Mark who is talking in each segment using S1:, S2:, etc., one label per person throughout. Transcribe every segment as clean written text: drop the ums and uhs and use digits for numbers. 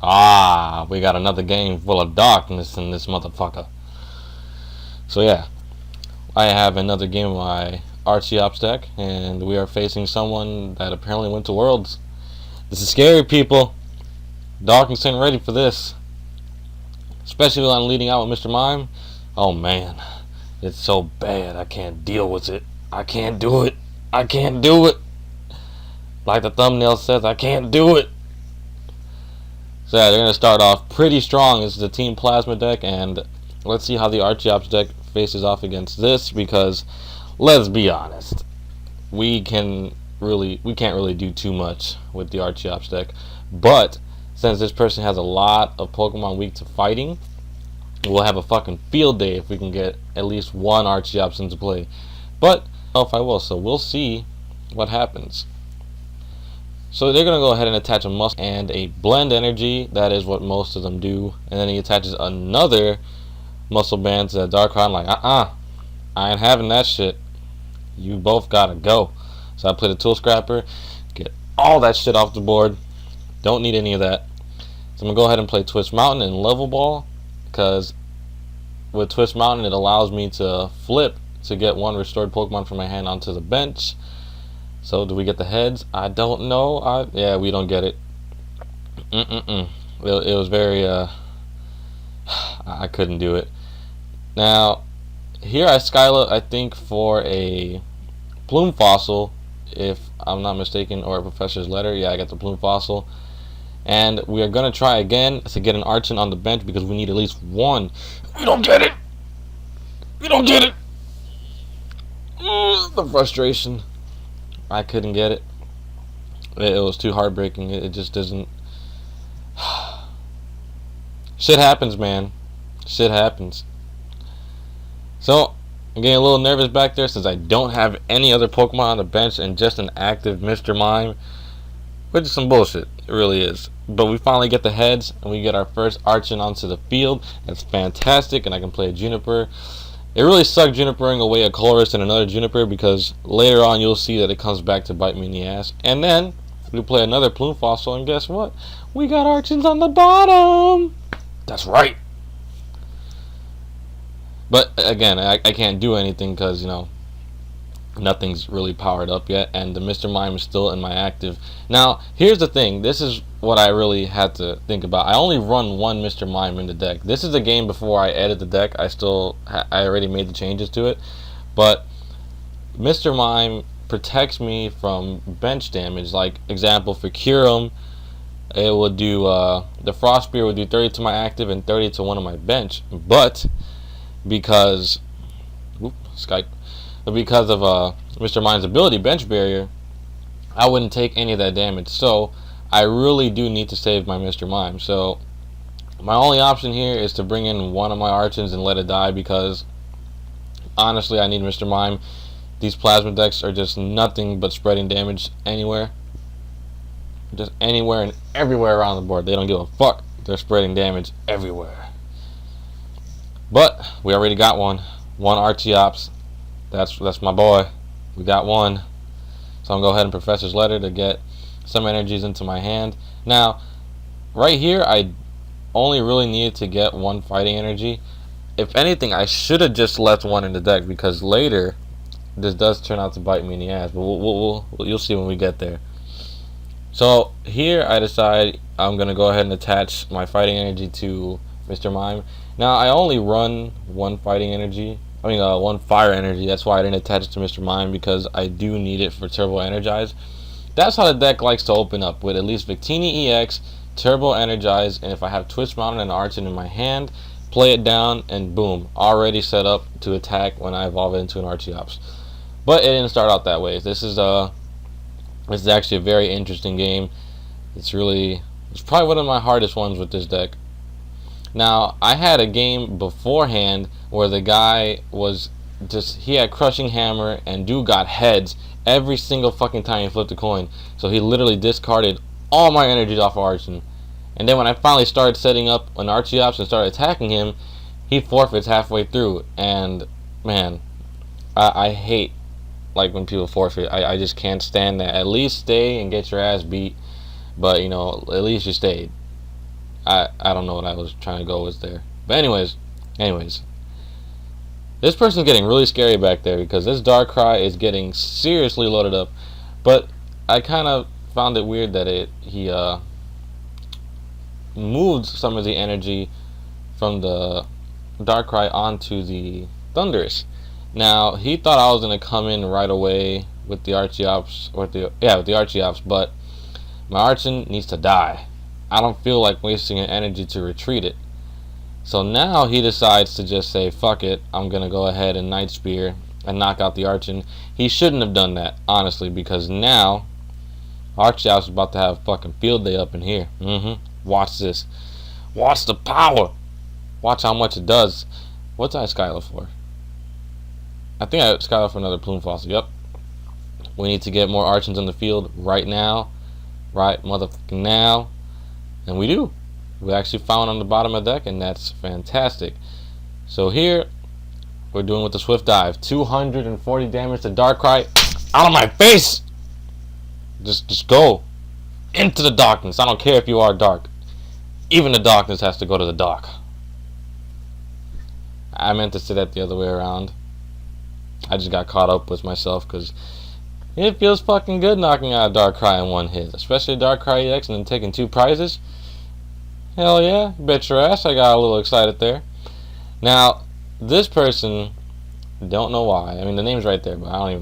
S1: Ah, we got another game full of darkness in this motherfucker. So yeah, I have another game of my Archeops deck, and we are facing someone that apparently went to Worlds. This is scary, people. Darkness ain't ready for this. Especially when I'm leading out with Mr. Mime. Oh man, it's so bad. I can't deal with it. I can't do it. I can't do it. Like the thumbnail says, I can't do it. So yeah, they're going to start off pretty strong. This is a Team Plasma deck, and let's see how the Archeops deck faces off against this, because let's be honest, we can't really do too much with the Archeops deck. But since this person has a lot of Pokemon weak to fighting, we'll have a fucking field day if we can get at least one Archeops into play. But I don't know if I will, so we'll see what happens. So they're going to go ahead and attach a muscle and a blend energy. That is what most of them do. And then he attaches another muscle band to the Darkrai. I'm like, I ain't having that shit. You both got to go. So I play the Tool Scrapper, get all that shit off the board. Don't need any of that. So I'm going to go ahead and play Twist Mountain and Level Ball, because with Twist Mountain it allows me to flip to get one restored Pokemon from my hand onto the bench. So do we get the heads? I don't know. Yeah, we don't get it. It was very I couldn't do it. Now here I Skyla, I think, for a Plume Fossil, if I'm not mistaken, or a Professor's Letter. Yeah, I got the Plume Fossil. And we are going to try again to get an Archon on the bench, because we need at least one. We don't get it. We don't get it. The frustration. I couldn't get it. It was too heartbreaking. It just doesn't. Shit happens, man. Shit happens. So I'm getting a little nervous back there, since I don't have any other Pokemon on the bench and just an active Mr. Mime, which is some bullshit. It really is. But we finally get the heads, and we get our first Archon onto the field. That's fantastic, and I can play a Juniper. It really sucked Junipering away a Colress and another Juniper, because later on you'll see that it comes back to bite me in the ass. And then we play another Plume Fossil, and guess what? We got Archons on the bottom. That's right. But again, I can't do anything, because, you know, nothing's really powered up yet, and the Mr. Mime is still in my active. Now, here's the thing. This is what I really had to think about. I only run one Mr. Mime in the deck. This is the game before I edit the deck. I already made the changes to it. But Mr. Mime protects me from bench damage. Like, example, for Kyurem, it would do, the Frost Spear would do 30 to my active and 30 to one of my bench. But because, Skype. Because of Mr. Mime's ability, Bench Barrier, I wouldn't take any of that damage. So I really do need to save my Mr. Mime. So my only option here is to bring in one of my Archons and let it die, because honestly I need Mr. Mime. These Plasma decks are just nothing but spreading damage anywhere. Just anywhere and everywhere around the board. They don't give a fuck. They're spreading damage everywhere. But we already got one Archeops. That's my boy. We got one. So I'm going to go ahead and Professor's Letter to get some energies into my hand. Now, right here, I only really needed to get one fighting energy. If anything, I should have just left one in the deck, because later, this does turn out to bite me in the ass. But you'll see when we get there. So here, I decide I'm going to go ahead and attach my fighting energy to Mr. Mime. Now, I only run one fighting energy. One fire energy. That's why I didn't attach it to Mr. Mime, because I do need it for Turbo Energize. That's how the deck likes to open up, with at least Victini EX, Turbo Energize, and if I have Twist Mountain and Archon in my hand, play it down, and boom, already set up to attack when I evolve it into an Archeops. But it didn't start out that way. This is actually a very interesting game. It's probably one of my hardest ones with this deck. Now, I had a game beforehand where the guy he had Crushing Hammer, and dude got heads every single fucking time he flipped a coin. So he literally discarded all my energies off of Archon. And then when I finally started setting up an Archeops and started attacking him, he forfeits halfway through. And, man, I hate, like, when people forfeit. I just can't stand that. At least stay and get your ass beat. But, you know, at least you stayed. I don't know what I was trying to go with there. But anyways, this person's getting really scary back there because this Darkrai is getting seriously loaded up. But I kind of found it weird that he moved some of the energy from the Darkrai onto the Thundurus. Now he thought I was gonna come in right away with the Archeops, with the Archeops, but my Archon needs to die. I don't feel like wasting energy to retreat it. So now he decides to just say, fuck it, I'm gonna go ahead and Night Spear and knock out the Archon. He shouldn't have done that, honestly, because now Archeops is about to have fucking field day up in here. Watch this. Watch the power. Watch how much it does. What's I Skylar for? I think I Skylar for another Plume Fossil. Yep. We need to get more Archons in the field right now. Right motherfucking now. And we do. We actually found on the bottom of the deck, and that's fantastic. So here, we're doing with the Swift Dive. 240 damage to Darkrai. Out of my face! Just go. Into the darkness. I don't care if you are dark. Even the darkness has to go to the dark. I meant to say that the other way around. I just got caught up with myself because it feels fucking good knocking out a Darkrai in one hit. Especially Darkrai EX and then taking 2 prizes. Hell yeah, bet your ass I got a little excited there. Now, this person, don't know why. I mean, the name's right there, but I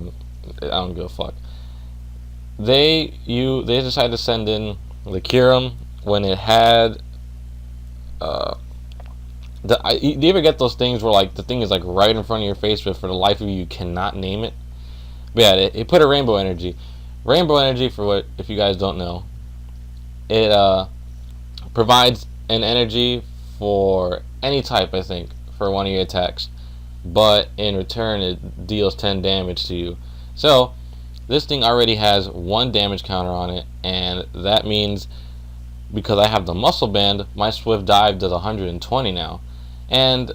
S1: don't give a fuck. They decided to send in the Kyurem when it had do you ever get those things where like the thing is like right in front of your face, but for the life of you cannot name it? But yeah, it put a Rainbow Energy. Rainbow Energy, for what, if you guys don't know, it provides an energy for any type, I think, for one of your attacks, but in return it deals 10 damage to you. So this thing already has 1 damage counter on it, and that means because I have the Muscle Band, my Swift Dive does 120 now. And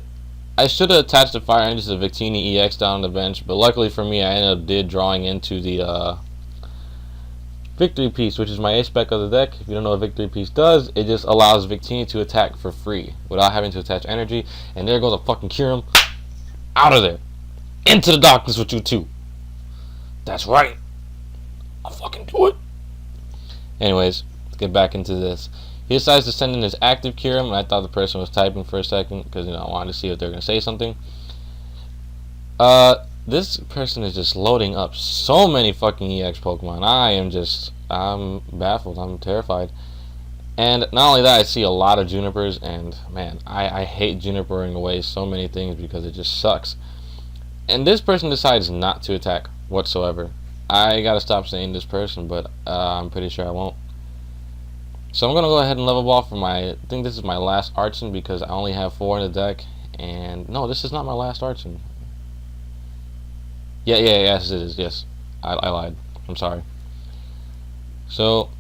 S1: I should have attached the Fire Energy to the Victini EX down on the bench, but luckily for me I ended up drawing into the Victory Piece, which is my A-Spec of the deck. If you don't know what Victory Piece does, it just allows Victini to attack for free without having to attach energy. And there goes a fucking Kyurem. Out of there. Into the darkness with you too. That's right. I'll fucking do it. Anyways, let's get back into this. He decides to send in his active Kyurem, and I thought the person was typing for a second because I wanted to see if they were going to say something. This person is just loading up so many fucking EX Pokemon. I'm baffled. I'm terrified. And not only that, I see a lot of Junipers, and man, I hate Junipering away so many things because it just sucks. And this person decides not to attack whatsoever. I gotta stop saying this person, but I'm pretty sure I won't. So I'm gonna go ahead and level ball for I think this is my last Archon because I only have 4 in the deck. And no, this is not my last Archon. Yes it is. Yes, I lied. I'm sorry. So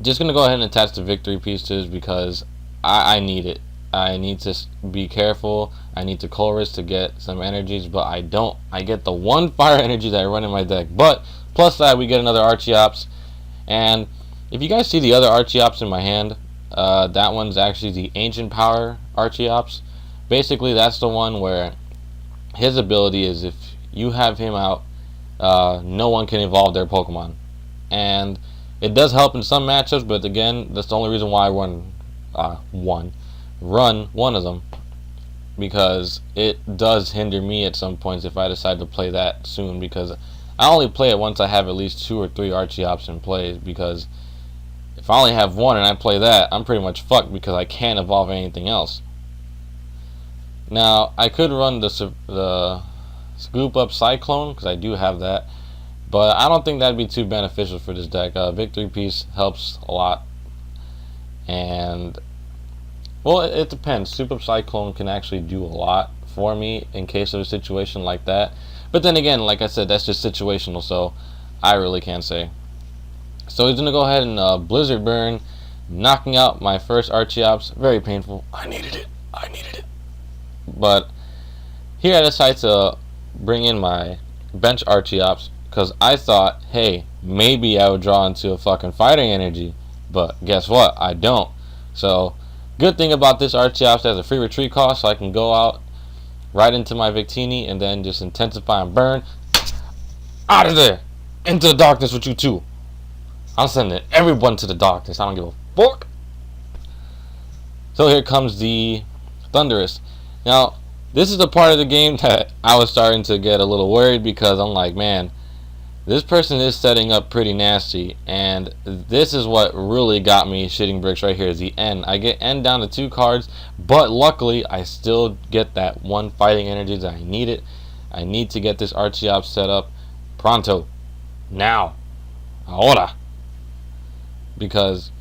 S1: just gonna go ahead and attach the Victory Pieces because I need it. I need to be careful. I need to Colress to get some energies, but I don't. I get the 1 fire energy that I run in my deck. But plus that, we get another Archeops. And if you guys see the other Archeops in my hand, that one's actually the Ancient Power Archeops. Basically, that's the one where his ability is if you have him out, no one can evolve their Pokemon. And it does help in some matchups, but again, that's the only reason why I run one of them, because it does hinder me at some points if I decide to play that soon, because I only play it once I have at least 2 or 3 Archeops in play, because if I only have 1 and I play that, I'm pretty much fucked because I can't evolve anything else. Now, I could run the Scoop Up Cyclone, because I do have that, but I don't think that'd be too beneficial for this deck. Victory Piece helps a lot, and well, it depends. Scoop Up Cyclone can actually do a lot for me in case of a situation like that, but then again, like I said, that's just situational, so I really can't say. So he's gonna go ahead and Blizzard Burn, knocking out my first Archeops. Very painful. I needed it. But here I decided to bring in my bench Archeops because I thought, hey, maybe I would draw into a fucking fighting energy, but guess what? I don't. So Good thing about this Archeops has a free retreat cost, so I can go out right into my Victini and then just intensify and burn. Out of there! Into the darkness with you too. I'm sending everyone to the darkness. I don't give a fuck. So here comes the Thunderous. Now, this is the part of the game that I was starting to get a little worried, because I'm like, man, this person is setting up pretty nasty, and this is what really got me shitting bricks right here, is the N. I get N down to 2 cards, but luckily I still get that 1 fighting energy that I need it. I need to get this Archeops set up pronto. Now. Ahora. Because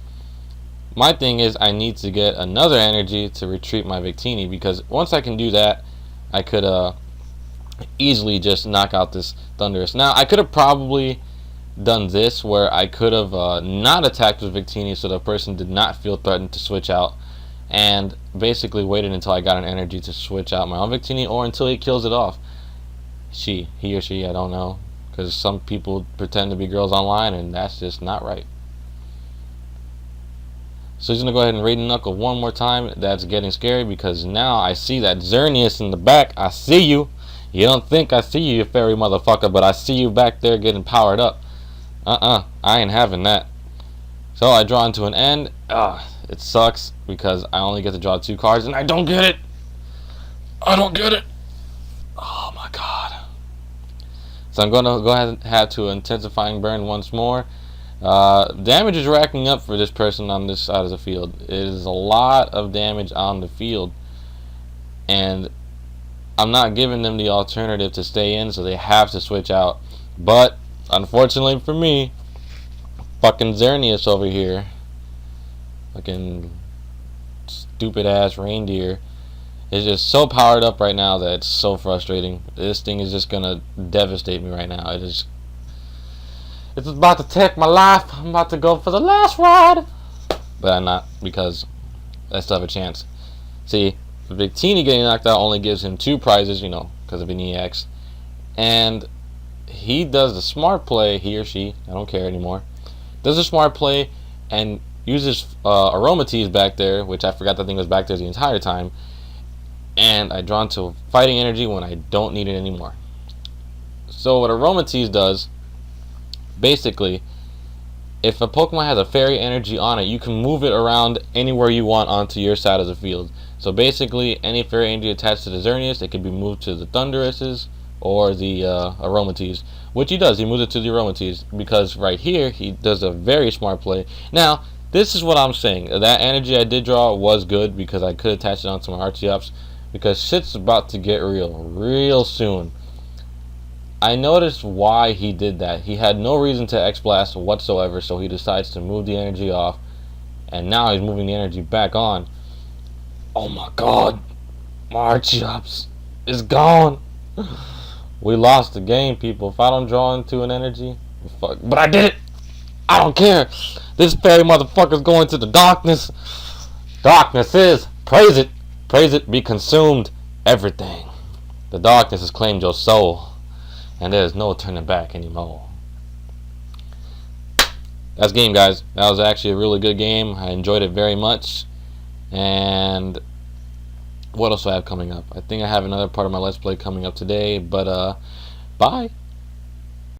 S1: my thing is, I need to get another energy to retreat my Victini, because once I can do that, I could easily just knock out this Thunderous. Now, I could have probably done this, where I could have not attacked with Victini so the person did not feel threatened to switch out, and basically waited until I got an energy to switch out my own Victini, or until he kills it off. He or she, I don't know, because some people pretend to be girls online, and that's just not right. So he's going to go ahead and raid knuckle one more time. That's getting scary, because now I see that Xerneas in the back. I see you. You don't think I see you, you fairy motherfucker, but I see you back there getting powered up. I ain't having that. So I draw into an end. It sucks, because I only get to draw 2 cards, and I don't get it. I don't get it. Oh my god. So I'm going to go ahead and have to intensifying burn once more. Damage is racking up for this person on this side of the field. It is a lot of damage on the field, and I'm not giving them the alternative to stay in, so they have to switch out. But unfortunately for me, fucking Xerneas over here, fucking stupid ass reindeer, is just so powered up right now that it's so frustrating. This thing is just gonna devastate me right now. It's about to take my life. I'm about to go for the last ride. But I'm not, because I still have a chance. See, Victini getting knocked out only gives him 2 prizes, you know, because of an EX. And he does the smart play, he or she, I don't care anymore, does a smart play and uses Aromatease back there, which I forgot that thing was back there the entire time. And I draw into fighting energy when I don't need it anymore. So what Aromatease does, basically, if a Pokemon has a fairy energy on it, you can move it around anywhere you want onto your side of the field. So basically, any fairy energy attached to the Xerneas, it can be moved to the Thunderouses or the Aromatease, which he does. He moves it to the Aromatease, because right here he does a very smart play. Now, this is what I'm saying. That energy I did draw was good, because I could attach it onto my Archeops, because shit's about to get real soon. I noticed why he did that. He had no reason to X-Blast whatsoever, so he decides to move the energy off, and now he's moving the energy back on. Oh my god, my Archeops is gone. We lost the game, people. If I don't draw into an energy, fuck. But I did it. I don't care. This fairy motherfucker's going to the darkness. Darkness is, praise it, be consumed, everything. The darkness has claimed your soul, and there's no turning back anymore. That's game, guys. That was actually a really good game. I enjoyed it very much. And what else do I have coming up? I think I have another part of my Let's Play coming up today. But, bye.